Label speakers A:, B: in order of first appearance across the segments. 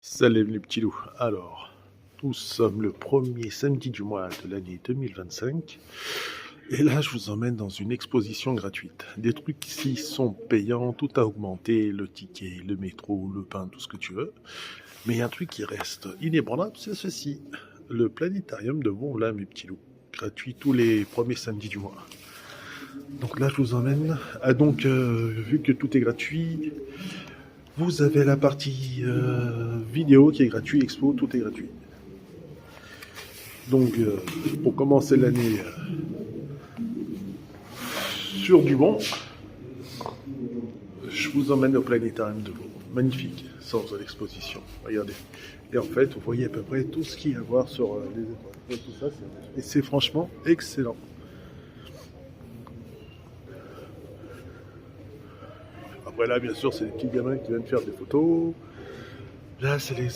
A: Salut les petits loups. Alors, nous sommes le premier samedi du mois de l'année 2025. Et là, je vous emmène dans une exposition gratuite. Des trucs ici sont payants, tout a augmenté, le ticket, le métro, le pain, tout ce que tu veux. Mais il y a un truc qui reste inébranlable, c'est ceci. Le planétarium de Vaux-en-Velin, mes petits loups. Gratuit tous les premiers samedis du mois. Donc là, je vous emmène. Vu que tout est gratuit, vous avez la partie vidéo qui est gratuite, expo, tout est gratuit. Donc, pour commencer l'année sur du bon, je vous emmène au planétarium de Vaux. Magnifique, sans l'exposition. Regardez. Et en fait, vous voyez à peu près tout ce qu'il y a à voir sur les étoiles. Tout ça, et c'est franchement excellent. Après là, bien sûr, c'est les petits gamins qui viennent faire des photos. Là, c'est les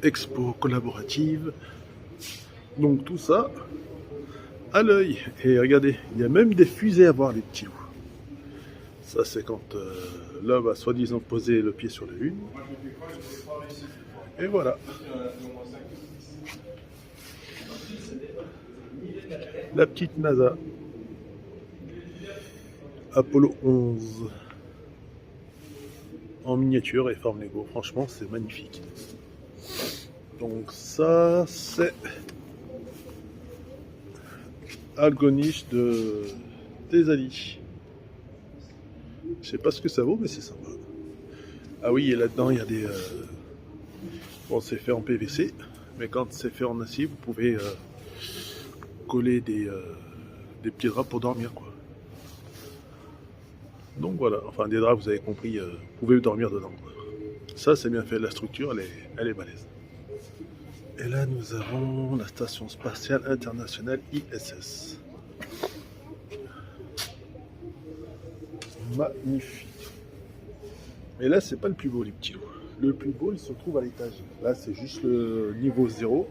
A: expos collaboratives. Donc tout ça à l'œil. Et regardez, il y a même des fusées à voir, les petits loups. Ça, c'est quand l'homme a soi-disant posé le pied sur la Lune. Et voilà. La petite NASA. Apollo 11. En miniature et forme Lego. Franchement, c'est magnifique. Donc ça, c'est Algonish de Tesali. Je sais pas ce que ça vaut, mais c'est sympa. Ah oui, et là-dedans, il y a des... Bon, c'est fait en PVC, mais quand c'est fait en acier, vous pouvez coller des petits draps pour dormir, quoi. Donc voilà, enfin des draps, vous avez compris, vous pouvez dormir dedans. Ça, c'est bien fait, la structure, elle est balèze. Et là, nous avons la Station Spatiale Internationale ISS. Magnifique. Mais là, c'est pas le plus beau, les petits loups. Le plus beau, il se trouve à l'étage. Là, c'est juste le niveau 0.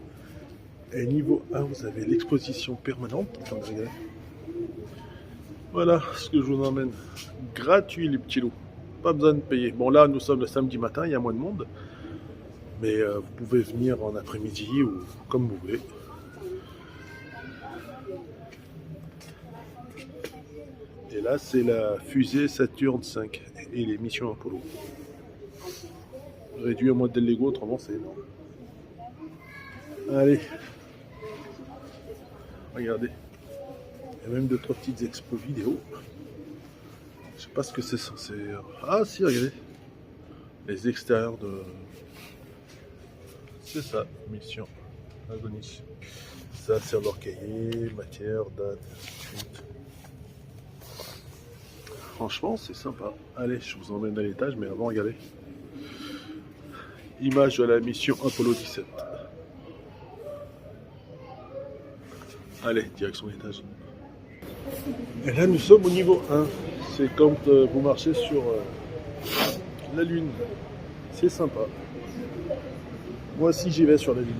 A: Et niveau 1, vous avez l'exposition permanente. Attendez, regardez. Voilà ce que je vous emmène. Gratuit, les petits loups. Pas besoin de payer. Bon, là, nous sommes le samedi matin, il y a moins de monde. Mais vous pouvez venir en après-midi ou comme vous voulez. Et là, c'est la fusée Saturne 5 et les missions Apollo. Réduit au modèle Lego, autrement c'est énorme. Allez. Regardez. Il y a même 2-3 petites expos vidéo. Je sais pas ce que c'est censé... Ah si, regardez. Les extérieurs de... C'est ça, mission Agonie. Ça, c'est leur cahier, matière, date, suite. Franchement, c'est sympa. Allez, je vous emmène à l'étage, mais avant, regardez. Image de la mission Apollo 17. Allez, direction l'étage. Et là, nous sommes au niveau 1. C'est quand vous marchez sur la Lune. C'est sympa. Moi aussi, j'y vais sur la Lune.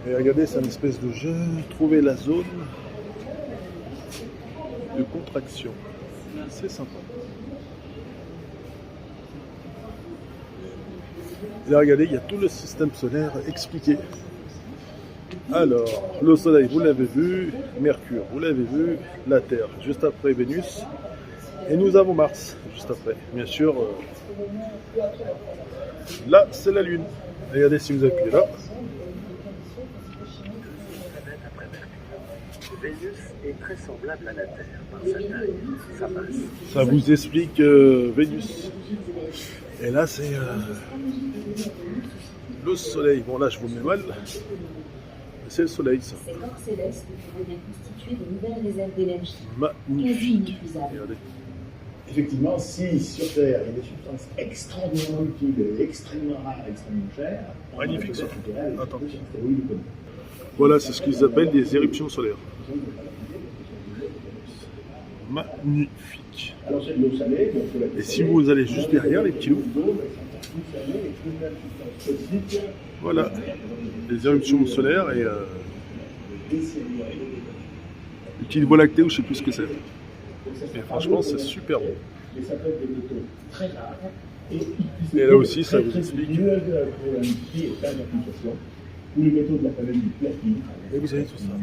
A: Et regardez, c'est une espèce de jeu. Trouver la zone de contraction. C'est sympa. Et là, regardez, il y a tout le système solaire expliqué. Alors, le Soleil, vous l'avez vu, Mercure, vous l'avez vu, la Terre, juste après Vénus, et nous avons Mars, juste après. Bien sûr, là, c'est la Lune. Regardez si vous appuyez là.
B: Vénus est très semblable à la Terre par sa taille, sa masse.
A: Ça vous explique Vénus. Et là, c'est le Soleil. Bon, là, je vous mets mal. C'est le Soleil, ça.
C: Ces corps célestes deviennent constituer de nouvelles réserves d'énergie.
A: Magnifique.
C: Regardez.
D: Effectivement, si sur Terre il y a des substances extraordinairement utiles, extrêmement rares, extrêmement chères,
A: magnifique ça. Attends.
D: Oui,
A: voilà, c'est ce qu'ils appellent des éruptions solaires. Magnifique.
D: alors c'est de l'eau salée, donc faut la
A: Et si vous allez juste derrière, les petits loups, voilà, les éruptions solaires et les petites voies lactées ou je sais plus ce que c'est. Et franchement, c'est super bon.
D: Et ça peut être des métaux très rares,
A: Et là aussi, ça vous explique.
D: Nuages de la probabilité et tas d'applications, ou les méthodes de la famille du platine.
A: Et vous avez tout ça.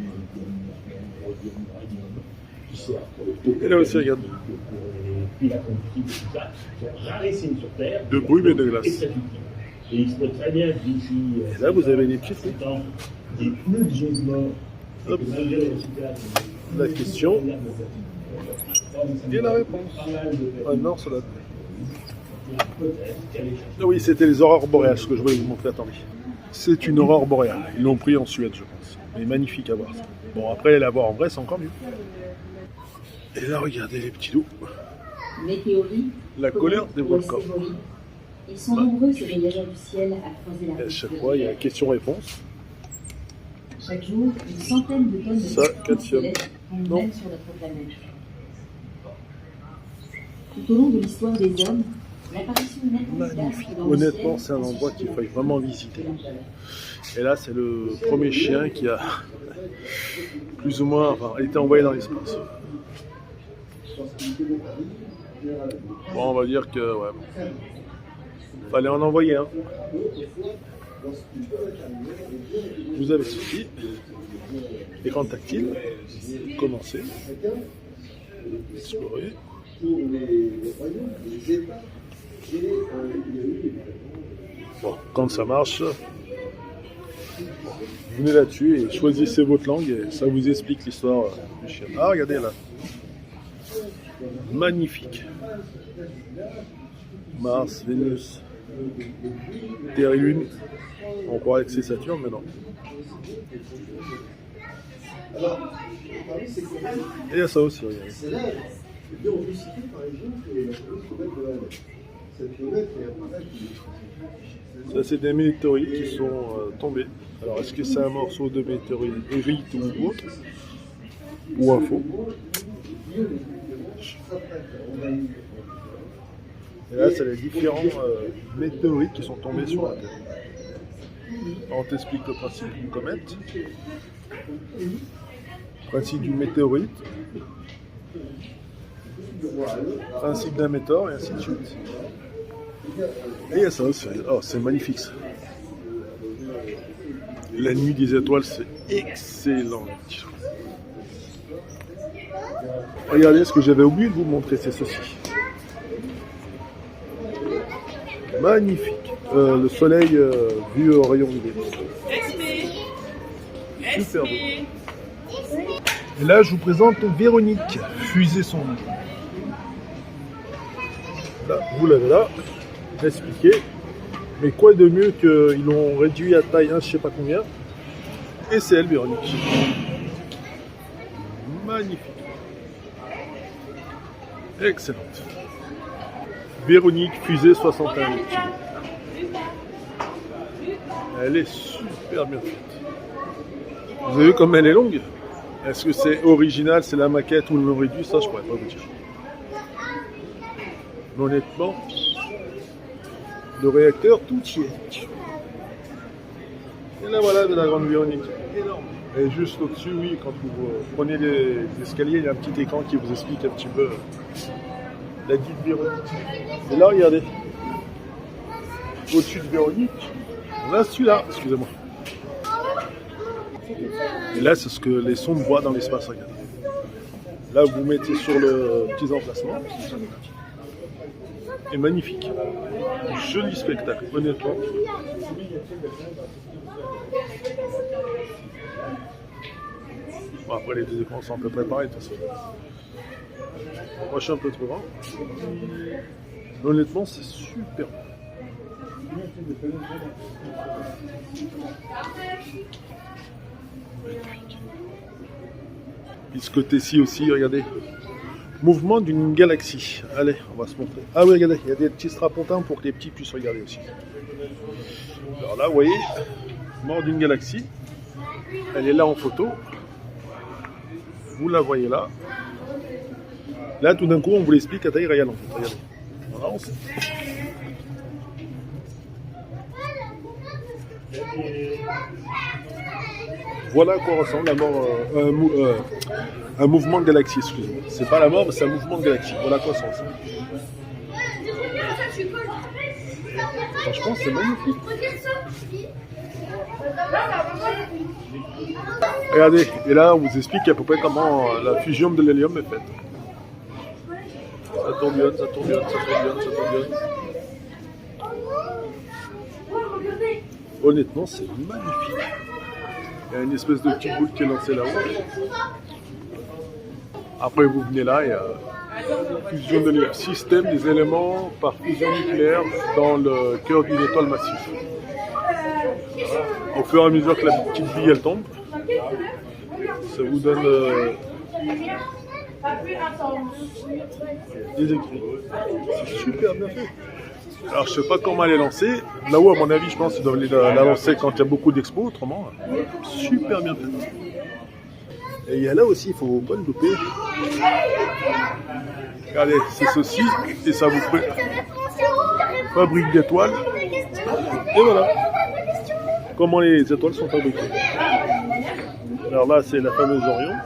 A: Et là aussi, regarde.
D: Puis la conductivité, tout ça, sont rarissimes sur Terre.
A: De brume et de glace.
D: Et il se peut très bien d'ici.
A: Et là, vous avez des petits trucs.
D: Des pneus de gisements.
A: Hop. La question et la réponse. Ah non, cela. Ah oui, c'était les aurores boréales, ce que je voulais vous montrer. Attendez. C'est une aurore boréale. Ils l'ont pris en Suède, je pense. Mais magnifique à voir. Ça. Bon, après, la voir en vrai, c'est encore mieux. Et là, regardez les petits loups.
C: Météorites.
A: La colère des volcans.
C: Ils sont nombreux ces voyageurs du ciel à creuser la
A: Et à chaque fois, il y a question-réponse.
C: Chaque jour, une centaine de tonnes de
A: Ça, calcium.
C: tombent
A: Non.
C: même sur notre planète. Tout au long de l'histoire des hommes, l'apparition nette
A: Magnifique. Honnêtement, c'est un endroit qu'il faille vraiment visiter. Et là, c'est le premier chien qui a plus ou moins été envoyé dans l'espace. Bon, on va dire que, ouais. Fallait en envoyer un. Vous avez ceci. Écran tactile. Commencez. Explorer. Bon, quand ça marche, vous venez là-dessus et choisissez votre langue et ça vous explique l'histoire du chien. Ah, regardez là. Magnifique. Mars, Vénus, Terre et Lune. On croirait que c'est Saturne, mais non. Et il y a ça aussi, regardez. Ça, c'est des météorites qui sont tombés. Alors, est-ce que c'est un morceau de météorite ou autre? Ou un faux? Et là, c'est les différents météorites qui sont tombés sur la Terre. Alors, on t'explique le principe d'une comète, le principe d'une météorite, le principe d'un météore, et ainsi de suite. Et il y a ça aussi. Oh, c'est magnifique ça. La nuit des étoiles, c'est excellent. Regardez, ce que j'avais oublié de vous montrer, c'est ceci. Magnifique. Le soleil vu au rayon UV. Super beau. Et là, je vous présente Véronique, fusée son nom. Là, vous l'avez là, expliqué. Mais quoi de mieux qu'ils l'ont réduit à taille 1, je sais pas combien. Et c'est elle, Véronique. Magnifique. Excellente. Véronique, fusée 61. Elle est super bien faite. Vous avez vu comme elle est longue? Est-ce que c'est original, c'est la maquette ou le réduit? Ça, je pourrais pas vous dire. Mais honnêtement, le réacteur, tout y est. Et là, voilà de la grande Véronique. Énorme. Et juste au-dessus, oui, quand vous prenez les escaliers, il y a un petit écran qui vous explique un petit peu la dite Véronique. Et là, regardez. Au-dessus de Véronique, on a celui-là, excusez-moi. Et là, c'est ce que les sondes voient dans l'espace, regardez. Là, vous mettez sur le petit emplacement. Et magnifique. Joli spectacle, honnêtement. Bon, après, les deux écrans sont à peu près pareils, de toute façon. Moi, je suis un peu trop grand. Mais honnêtement, c'est super. Et ce côté-ci aussi, regardez. Mouvement d'une galaxie. Allez, on va se montrer. Ah oui, regardez, il y a des petits strapontins pour que les petits puissent regarder aussi. Alors là, vous voyez, mort d'une galaxie. Elle est là en photo. Vous la voyez là. Là, tout d'un coup, on vous l'explique à taille réelle en fait. Regardez. Voilà, on sait. Voilà à quoi ressemble la mort, un mouvement de galaxie, excusez-moi. C'est pas la mort, mais c'est un mouvement de galaxie. Voilà à quoi ça ressemble. Franchement, c'est magnifique. Regardez, et là, on vous explique à peu près comment la fusion de l'hélium est faite. Ça tourbillonne, ça tourbillonne, ça tourbillonne, ça tourbillonne. Honnêtement, c'est magnifique. Il y a une espèce de petite boule qui est lancée là-haut. Après, vous venez là, il y a fusion de l'hélium. Système des éléments par fusion nucléaire dans le cœur d'une étoile massive. Au fur et à mesure que la petite bille elle tombe, ça vous donne des écrits. C'est super bien fait. Alors je sais pas comment elle est lancée. Là-haut, à mon avis, je pense qu'ils doivent la lancer quand il y a beaucoup d'expos. Autrement, super bien fait. Et il y a là aussi, il faut pas le louper. Regardez, c'est ceci, et ça vous fait fabrique d'étoiles. Et voilà comment les étoiles sont fabriquées. Alors là, c'est la fameuse Orion.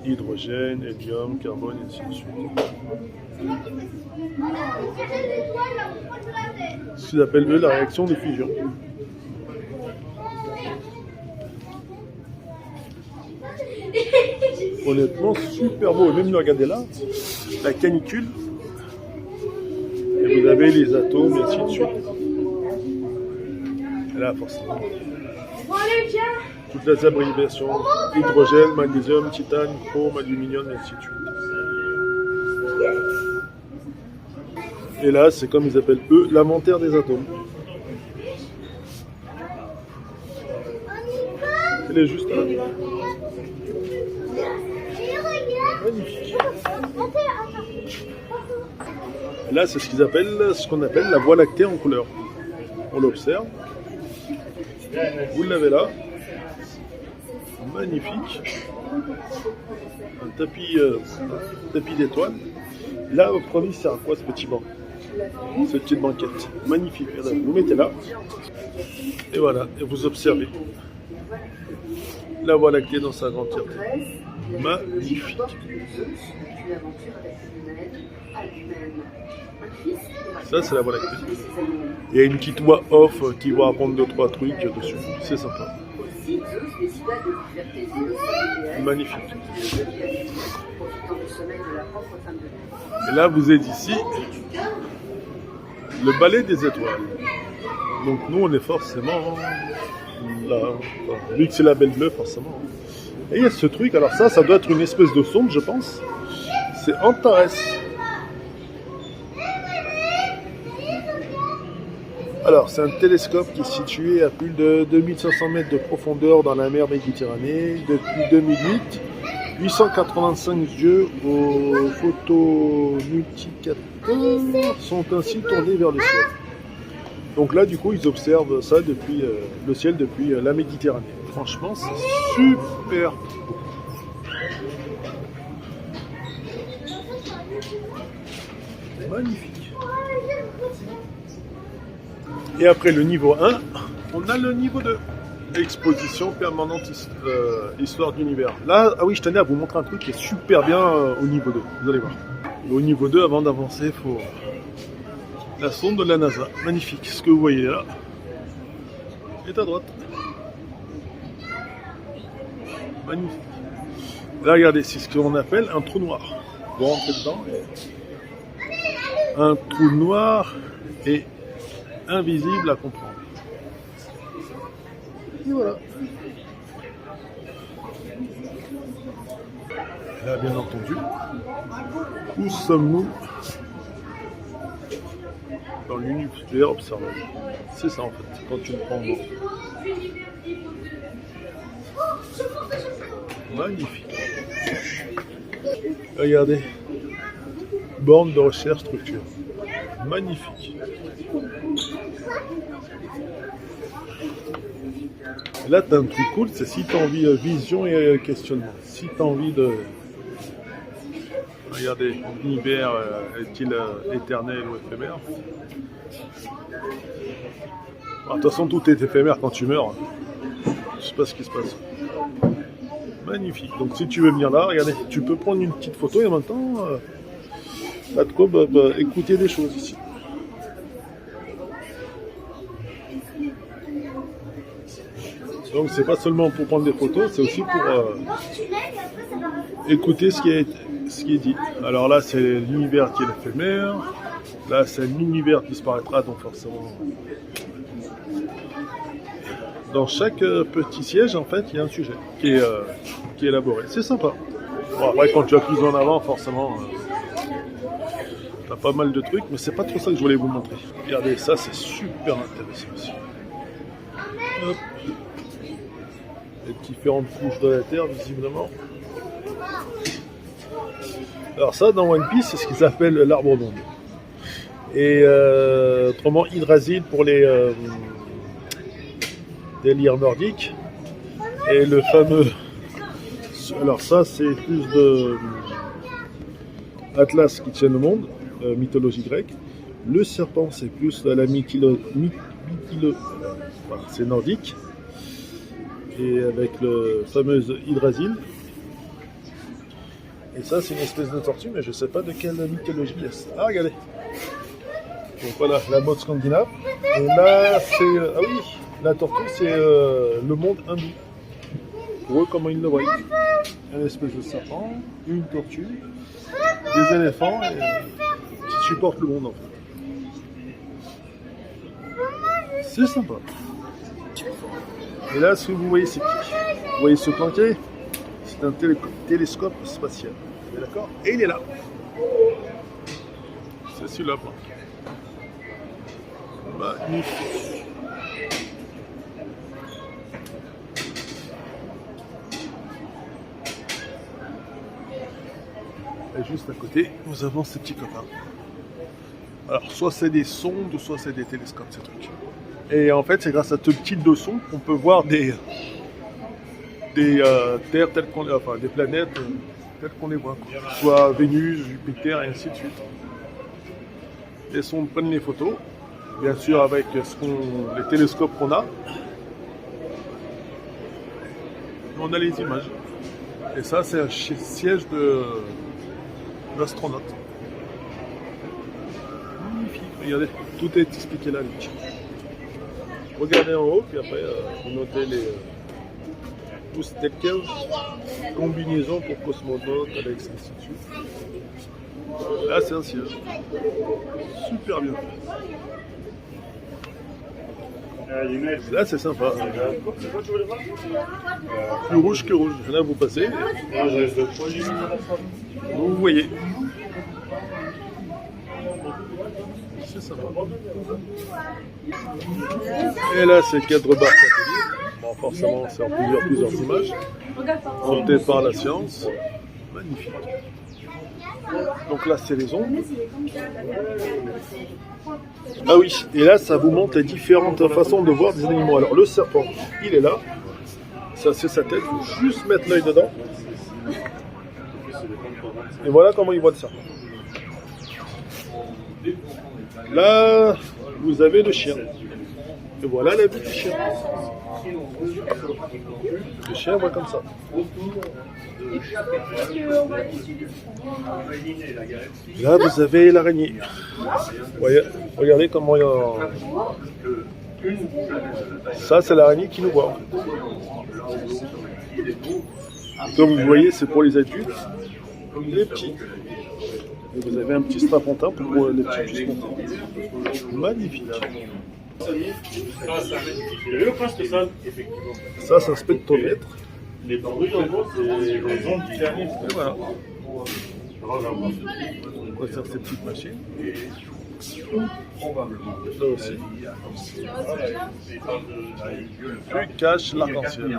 A: Hydrogène, hélium, carbone, et ainsi de suite. Ce qu'ils appellent eux la réaction de fusion. Honnêtement, super beau. Même regardez là, la canicule. Et vous avez les atomes, et ainsi de suite. Et là, forcément. Toutes les abréviations, hydrogène, magnésium, titane, chrome, aluminium, et ainsi de suite. Et là, c'est comme ils appellent eux, l'inventaire des atomes. Elle est juste là. Magnifique. Et là, c'est ce qu'on appelle la Voie lactée en couleur. On l'observe. Vous l'avez là. Magnifique. Un tapis d'étoiles. Là, votre avis, c'est à quoi ce petit banc? Cette petite banquette. Magnifique. Vous mettez là. Et voilà. Et vous observez la Voie lactée dans sa entièreté. Magnifique. Ça, c'est la Voie lactée. Il y a une petite voix off qui va apprendre 2-3 trucs dessus. C'est sympa. Magnifique. Et là, vous êtes ici, le balai des étoiles. Donc nous, on est forcément là. Enfin, vu que c'est la belle bleue, forcément. Et il y a ce truc, alors ça doit être une espèce de sonde, je pense. C'est Antares. Alors, c'est un télescope qui est situé à plus de 2500 mètres de profondeur dans la mer Méditerranée. Depuis 2008, 885 yeux aux photomultiplicateurs sont ainsi tournés vers le ciel. Donc là, du coup, ils observent ça depuis le ciel, depuis la Méditerranée. Franchement, c'est super beau. Magnifique. Et après le niveau 1, on a le niveau 2. Exposition permanente histoire d'univers. Là, ah oui, je tenais à vous montrer un truc qui est super bien au niveau 2. Vous allez voir. Au niveau 2, avant d'avancer, il faut la sonde de la NASA. Magnifique. Ce que vous voyez là est à droite. Magnifique. Là, regardez, c'est ce qu'on appelle un trou noir. Vous rentrez dedans. Un trou noir est invisible à comprendre. Et voilà. Là, bien entendu, où sommes-nous dans l'univers observable? C'est ça en fait, quand tu me prends en main. Magnifique. Regardez. Borne de recherche structure. Magnifique. Là, tu as un truc cool, c'est si tu as envie de vision et questionnement. Si tu as envie de... Regardez, l'univers est-il éternel ou éphémère? De toute façon, tout est éphémère quand tu meurs. Je sais pas ce qui se passe. Magnifique. Donc si tu veux venir là, regardez, tu peux prendre une petite photo et en même temps, pas de quoi écouter des choses ici. Donc c'est pas seulement pour prendre des photos, c'est aussi pour écouter ce qui est dit. Alors là c'est l'univers qui est éphémère, là c'est l'univers qui disparaîtra, donc forcément. Dans chaque petit siège en fait il y a un sujet qui est élaboré. C'est sympa. Bon, après quand tu as plus en avant forcément t'as pas mal de trucs, mais c'est pas trop ça que je voulais vous montrer. Regardez ça, c'est super intéressant aussi. Hop. Les différentes couches de la Terre, visiblement. Alors ça, dans One Piece, c'est ce qu'ils appellent l'arbre d'onde. Et autrement, Yggdrasil pour les délires nordiques. Et le fameux... Alors ça, c'est plus de Atlas qui tient le monde, mythologie grecque. Le serpent, c'est plus la voilà, c'est nordique. Et avec le fameux Yggdrasil. Et ça, c'est une espèce de tortue, mais je ne sais pas de quelle mythologie est-ce. Ah, regardez. Donc voilà, la mode scandinave. Et là, c'est... ah oui, la tortue, c'est le monde hindou. Pour eux, comment ils le voient. Une espèce de serpent, une tortue, des éléphants qui supportent le monde, en fait. C'est sympa. Et là, ce que vous voyez, c'est qui? Vous voyez ce planqué? C'est un télescope spatial. D'accord? Et il est là. C'est celui-là. Magnifique. Et juste à côté, nous avons ces petits copains. Alors, soit c'est des sondes, soit c'est des télescopes, ces trucs. Et en fait, c'est grâce à ce petit de son qu'on peut voir des terres telles qu'on les, enfin des planètes telles qu'on les voit, quoi. Soit Vénus, Jupiter et ainsi de suite. Les sondes prennent les photos, bien sûr avec les télescopes qu'on a. On a les images. Et ça, c'est un siège d'astronaute. Magnifique. Regardez, tout est expliqué là. Regardez en haut, puis après, vous notez tous ces 15 combinaisons pour cosmonautes, avec ainsi de suite. Là, c'est un siège. Super bien fait. Là, c'est sympa. Plus rouge que rouge. Là, vous passez. Vous voyez. C'est sympa. Et là, c'est cadre barre satellite. Bon, forcément, c'est en plusieurs images. Montées par la science. Magnifique. Donc là, c'est les ondes. Ah oui, et là, ça vous montre les différentes façons de voir des animaux. Alors, le serpent, il est là. Ça, c'est sa tête. Il faut juste mettre l'œil dedans. Et voilà comment il voit le serpent. Là, vous avez le chien. Et voilà la vue du chien. Le chien voit comme ça. Là, vous avez l'araignée. Regardez comment il y a... Ça, c'est l'araignée qui nous voit. Comme vous voyez, c'est pour les adultes, les petits. Et vous avez un petit strapontin pour les petits puissent monter. Magnifique. Ça, c'est un spectromètre.
E: Les bruits en gros, c'est les ondes qui arrivent.
A: Et voilà. On va faire ces petites machines. Là aussi. Tu caches l'arc-en-ciel.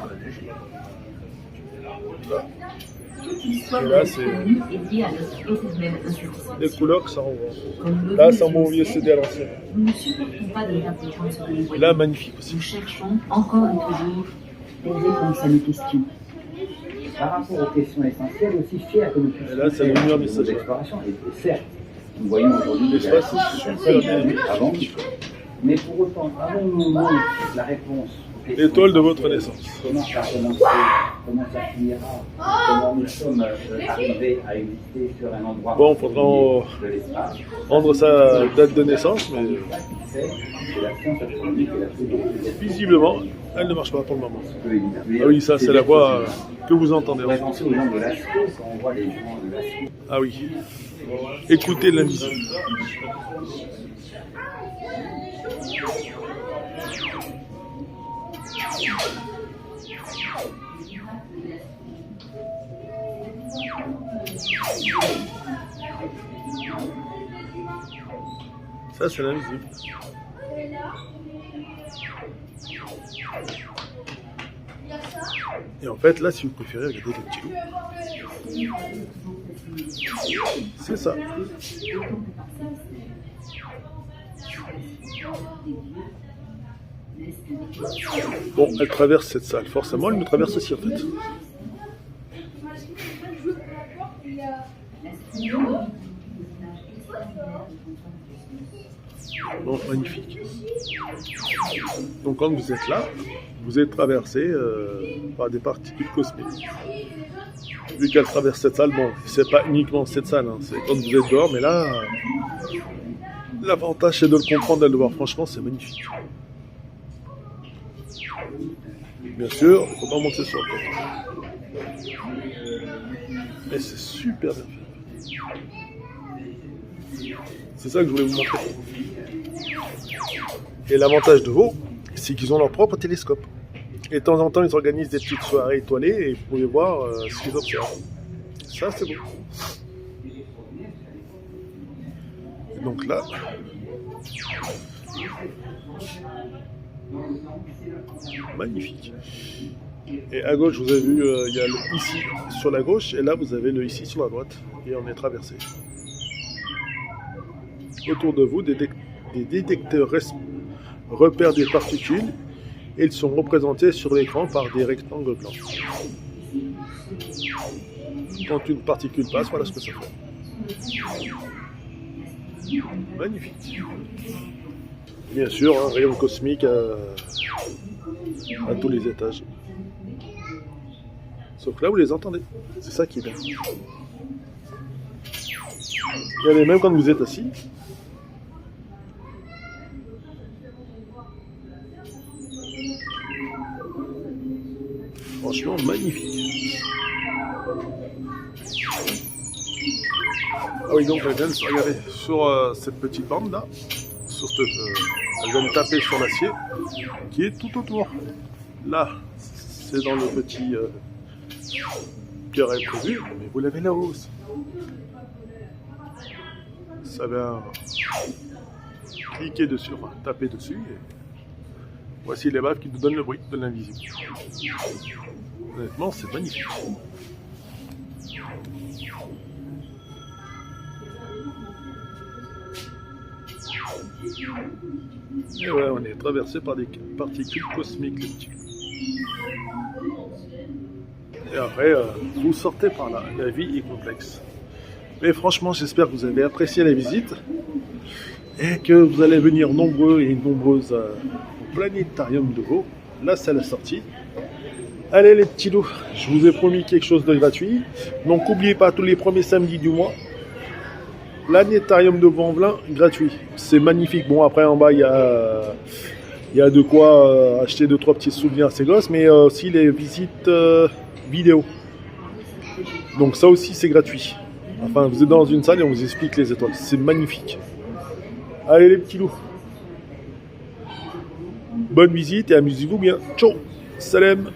A: Là. Et là, c'est les couleurs que ça renvoie. Là, c'est un bon vieux CD à l'ancienne.
C: Nous ne supportons pas de l'interprétation sur les voyants.
A: Là, magnifique aussi.
C: Nous cherchons encore et toujours des réponses à nos questions.
F: Par rapport aux questions essentielles, aussi fiers que nous puissions
A: là, c'est le meilleur message.
F: L'exploration. Et certes, nous voyons aujourd'hui des
A: l'espace,
F: galaxies
A: c'est super bien.
F: avant, mais pour autant, avons-nous la réponse
A: L'étoile de votre naissance.
F: Comment ça a commencé, comment ça finira, comment nous sommes arrivés à exister sur un endroit
A: Bon, faudra
F: de l'espace.
A: rendre sa date de naissance, mais
F: C'est la science astronomique et la physique.
A: visiblement, elle ne marche pas pour le moment.
F: Peut éliminer.
A: Ah oui, ça c'est la voix que vous entendez.
F: On pourrait penser aux gens de l'astro, quand on voit les gens de l'astro.
A: Ah oui. Écoutez l'invisible. Ça c'est l'invisible. Et en fait, là, si vous préférez, regardez les petits loups. C'est ça. Bon, elle traverse cette salle. Forcément, elle nous traverse aussi, en fait. Bon, magnifique. Donc, quand vous êtes là, vous êtes traversé par des particules cosmiques. Vu qu'elle traverse cette salle, bon, c'est pas uniquement cette salle, hein, c'est quand vous êtes dehors, mais là, l'avantage c'est de le comprendre et de le voir. Franchement, c'est magnifique. Bien sûr, il ne faut pas monter sur le côté. Mais c'est super bien fait. C'est ça que je voulais vous montrer. Et l'avantage de Vaux, c'est qu'ils ont leur propre télescope. Et de temps en temps, ils organisent des petites soirées étoilées et vous pouvez voir ce qu'ils observent. Ça, c'est beau. Et donc là, magnifique. Et à gauche, vous avez vu, il y a le ici sur la gauche, et là, vous avez le ici sur la droite. Et on est traversé. Autour de vous, des détecteurs repèrent des particules. Et ils sont représentés sur l'écran par des rectangles blancs. Quand une particule passe, voilà ce que ça fait. Magnifique. Bien sûr, un rayon cosmique à tous les étages. Sauf que là, vous les entendez. C'est ça qui est bien. Regardez, même quand vous êtes assis, franchement magnifique. Ah oui, donc elle vient de regarder sur cette petite bande là, elle vient de taper sur l'acier qui est tout autour. Là, c'est dans le petit carré prévu, mais vous l'avez là-haut aussi. Ça vient cliquer dessus, enfin, taper dessus. Et voici les baves qui nous donnent le bruit de l'invisible. Honnêtement, c'est magnifique. Et ouais, on est traversé par des particules cosmiques, les petits. Et après, vous sortez par là. La vie est complexe. Mais franchement, j'espère que vous avez apprécié la visite et que vous allez venir nombreux et nombreuses au planétarium de Vaux. Là, c'est la sortie. Allez les petits loups, je vous ai promis quelque chose de gratuit. Donc n'oubliez pas, tous les premiers samedis du mois, planétarium de Vaux-en-Velin gratuit. C'est magnifique. Bon, après en bas, il y a de quoi acheter 2-3 petits souvenirs à ces gosses, mais aussi les visites vidéo. Donc ça aussi, c'est gratuit. Enfin, vous êtes dans une salle et on vous explique les étoiles. C'est magnifique. Allez les petits loups. Bonne visite et amusez-vous bien. Ciao. Salam.